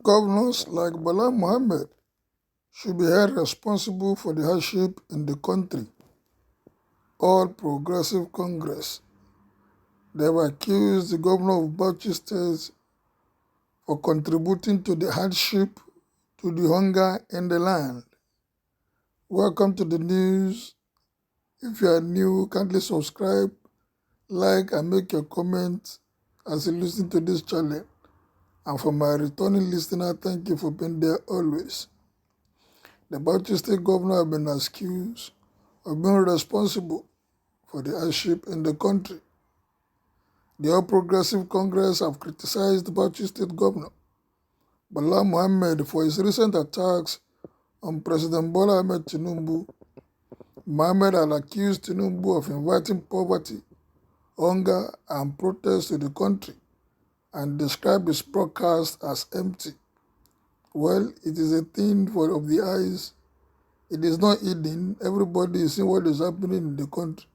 Governors like Bala Mohammed should be held responsible for the hardship in the country. All Progressive Congress, they have accused the governor of Bauchi State for contributing to the hardship, to the hunger in the land. Welcome to the news. If you are new, kindly subscribe, like, and make your comments as you listen to this channel. And for my returning listener, thank you for being there always. The Bauchi State governor has been accused of being responsible for the hardship in the country. The All Progressive Congress have criticized the Bauchi State governor, Bala Mohammed, for his recent attacks on President Bala Tinubu. Mohammed had accused Tinubu of inviting poverty, hunger, and protests to the country and described his broadcast as empty. Well, it is a thing of the eyes. It is not hidden. Everybody is seeing what is happening in the country.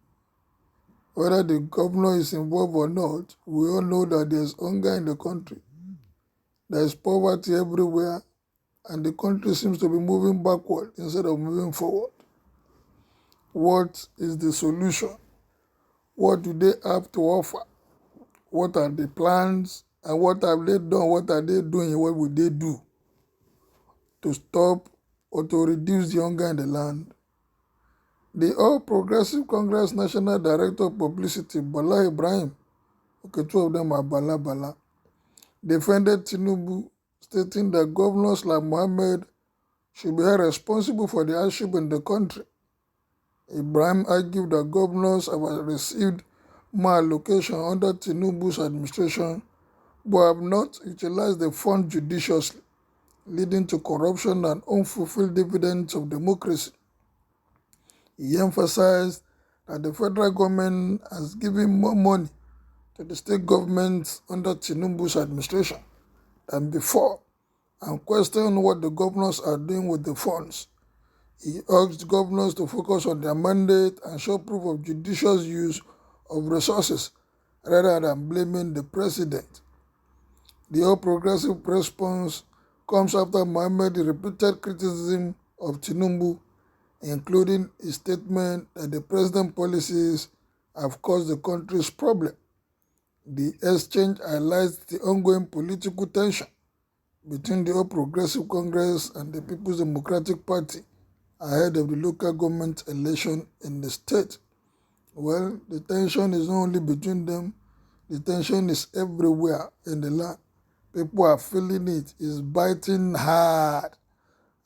Whether the governor is involved or not, we all know that there is hunger in the country. There is poverty everywhere, and the country seems to be moving backward instead of moving forward. What is the solution? What do they have to offer? What are the plans? And what have they done? What are they doing? What will they do to stop or to reduce the hunger in the land? The All Progressive Congress National Director of Publicity, Bala Ibrahim, okay, two of them are Bala, defended Tinubu, stating that governors like Mohammed should be held responsible for the hardship in the country. Ibrahim argued that governors have received more allocation under Tinubu's administration but have not utilized the fund judiciously, leading to corruption and unfulfilled dividends of democracy. He emphasized that the federal government has given more money to the state governments under Tinubu's administration than before and questioned what the governors are doing with the funds. He urged governors to focus on their mandate and show proof of judicious use of resources rather than blaming the president. The All Progressive response comes after Mohammed's repeated criticism of Tinubu, including his statement that the president's policies have caused the country's problem. The exchange highlights the ongoing political tension between the All Progressive Congress and the People's Democratic Party ahead of the local government election in the state. Well, the tension is not only between them, the tension is everywhere in the land. People are feeling it. It's biting hard,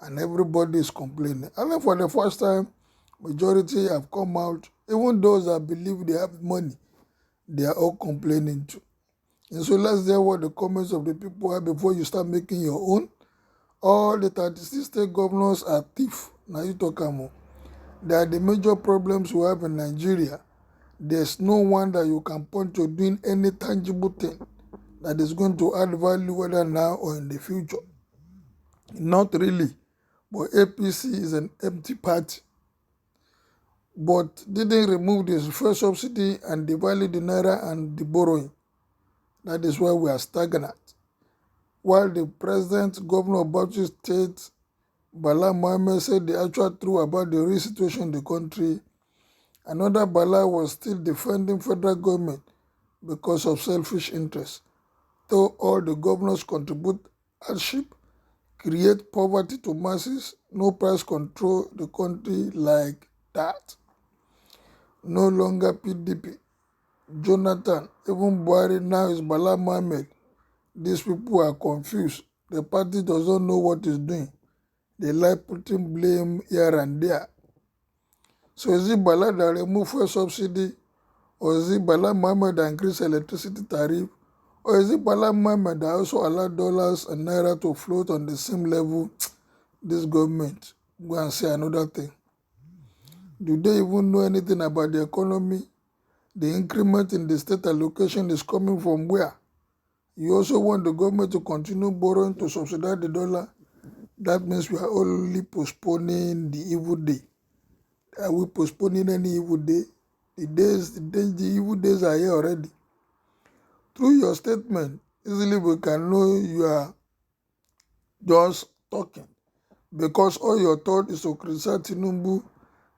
and everybody is complaining. I think for the first time, majority have come out. Even those that believe they have money, they are all complaining too. And so let's hear what the comments of the people are before you start making your own. All the 36 state governors are thieves. Now you talk about. They are the major problems we have in Nigeria. There's no one that you can point to doing any tangible thing that is going to add value whether now or in the future. Not really. But APC is an empty party. But didn't remove the fuel subsidy and devalue the naira and the borrowing. That is why we are stagnant. While the president, governor of Bauchi State, Bala Mohammed, said the actual truth about the real situation in the country, another Bala was still defending federal government because of selfish interests. Though all the governors contribute hardship, create poverty to masses, no price control the country like that. No longer PDP, Jonathan, even Buhari now is Bala Mohammed. These people are confused. The party does not know what it's doing. They like putting blame here and there. So is it Bala that remove fuel subsidy? Or is it Bala Mohammed that increase electricity tariff? Or is it Bala Mohammed that also allow dollars and naira to float on the same level? This government, go and say another thing. Do they even know anything about the economy? The increment in the state allocation is coming from where? You also want the government to continue borrowing to subsidize the dollar? That means we are only postponing the evil day. Are we postponing any evil day? The evil days are here already. Through your statement, easily we can know you are just talking. Because all your thought is to criticize Tinubu,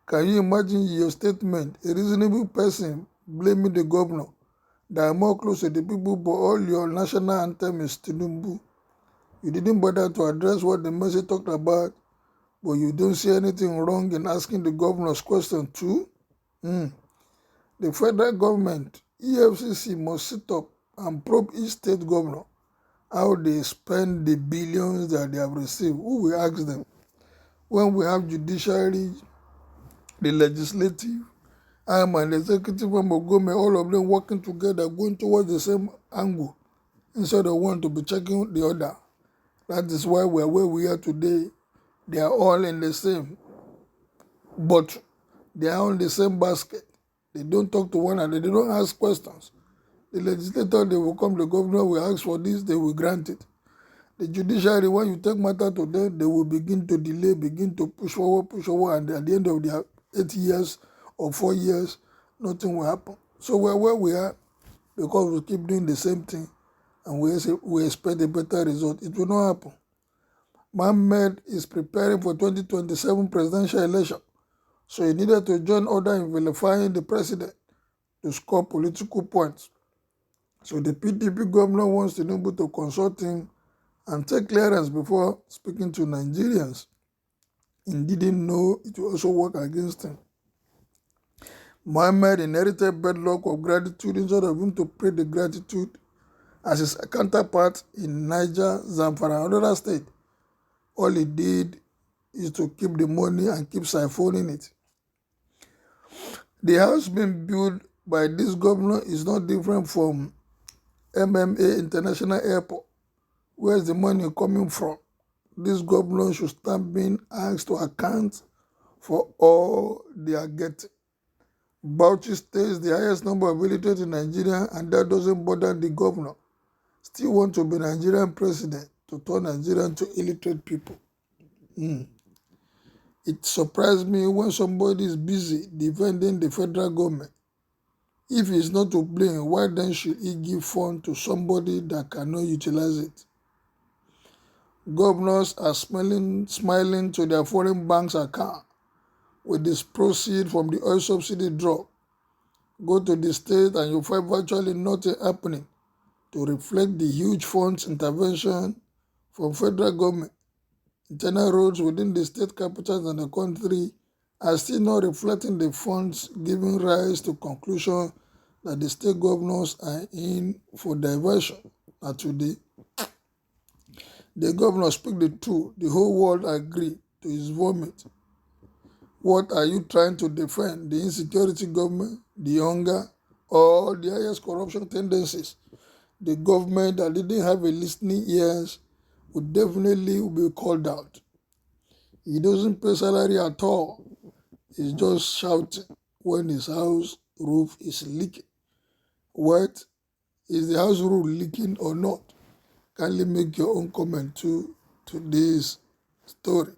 can you imagine your statement? A reasonable person blaming the governor that are more close to the people, but all your national anthem is Tinubu. You didn't bother to address what the message talked about, but you don't see anything wrong in asking the governor's question too? The federal government, EFCC, must sit up and probe each state governor how they spend the billions that they have received. Who will ask them? When we have judiciary, the legislative arm and the executive arm of government, all of them working together, going towards the same angle, instead of one to be checking the other. That is why we are where we are today. They are all in the same, but they are on the same basket. They don't talk to one another. They don't ask questions. The legislator, they will come, the governor will ask for this, they will grant it. The judiciary, when you take matter to them, they will begin to delay, begin to push forward, and at the end of their 8 years or 4 years, nothing will happen. So we're where we are because we keep doing the same thing and we expect a better result. It will not happen. Mohammed is preparing for 2027 presidential election, so he needed to join order in vilifying the president to score political points. So the PDP governor wants Tinubu to consult him and take clearance before speaking to Nigerians. He didn't know it will also work against him. Mohammed inherited bedlock of gratitude instead of him to pray the gratitude as his counterpart in Niger, Zamfara, and other state. All he did is to keep the money and keep siphoning it. The house being built by this governor is not different from MMA International Airport. Where is the money coming from? This governor should start being asked to account for all they are getting. Bauchi states the highest number of illiterate in Nigeria, and that doesn't bother the governor. Still want to be Nigerian president to turn Nigerian to illiterate people. It surprised me when somebody is busy defending the federal government. If he's not to blame, why then should he give fund to somebody that cannot utilize it? Governors are smiling to their foreign banks account with this proceed from the oil subsidy drop. Go to the state and you find virtually nothing happening to reflect the huge funds intervention from federal government. Internal roads within the state capitals and the country are still not reflecting the funds, giving rise to conclusion that the state governors are in for diversion. And today, the governor speak the truth. The whole world agree to his vomit. What are you trying to defend? The insecurity government, the hunger, or the highest corruption tendencies? The government that didn't have a listening ears would definitely be called out. He doesn't pay salary at all. He's just shouting when his house roof is leaking. What? Is the house roof leaking or not? Kindly make your own comment to this story.